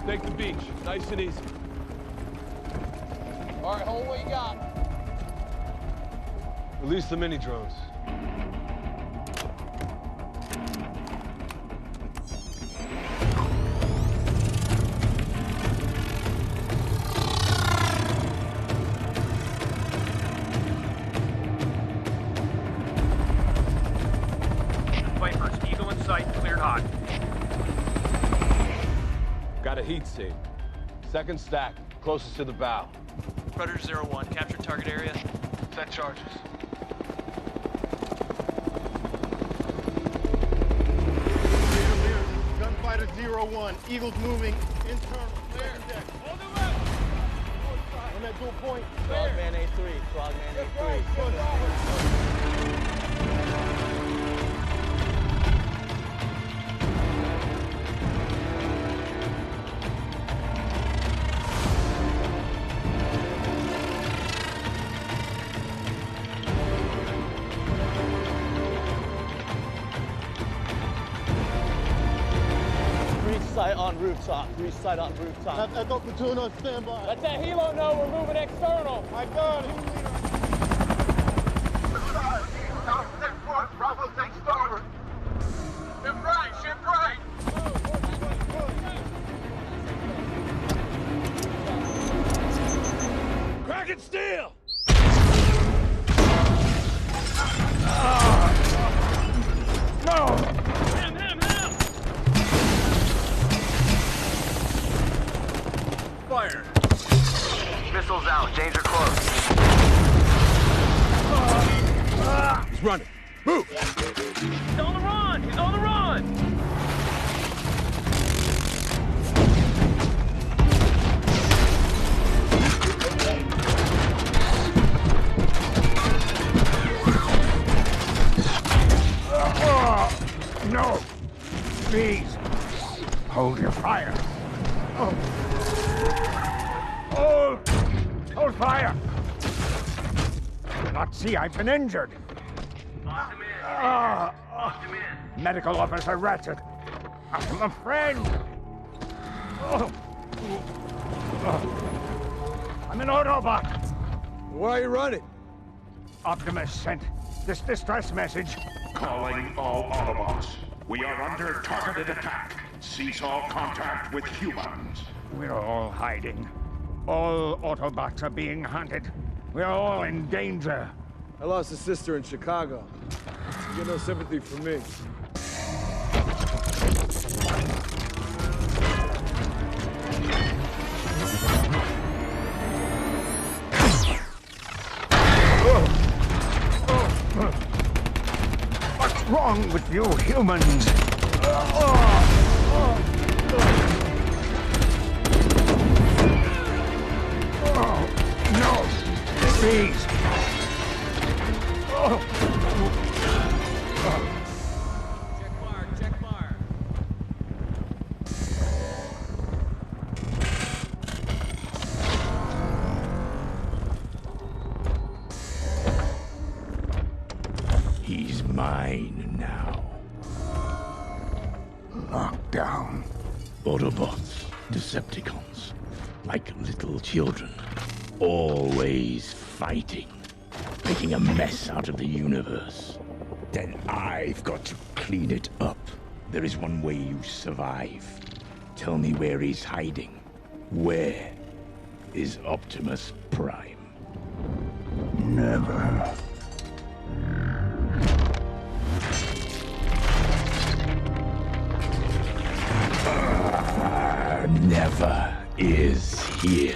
Take the beach. Nice and easy. All right, hold what you got. Release the mini-drones. Vipers, Eagle in sight, cleared hot. Got a heat seek. Second stack, closest to the bow. Predator 01, capture target area. Set charges. Gunfighter 01, Eagle's moving, internal, clear deck. On the left! On that dual point. Frogman A3, Frogman A3. Sight on rooftop. Reach sight on rooftop. Echo platoon on standby. Let that helo know we're moving external. I got it. Bravo, take starboard. Ship right, ship right. Cracking steel! No! Him! Fire! Missiles out, danger close. He's running. Move! He's on the run! He's on the run! No! Please! Hold your fire! Hold fire! Not see, I've been injured. Medical Officer Ratchet. I'm a friend. I'm an Autobot. Why are you running? Optimus sent this distress message. Calling all Autobots. We are under targeted attack. Cease all contact with humans. We're all hiding. All Autobots are being hunted. We're all in danger. I lost a sister in Chicago. You get no sympathy from me. What's wrong with you humans? No! Please! Check fire. He's mine now. Lockdown. Autobots, Decepticons, like little children, always fighting, making a mess out of the universe. Then I've got to clean it up. There is one way you survive. Tell me where he's hiding. Where is Optimus Prime? Never. Never is here.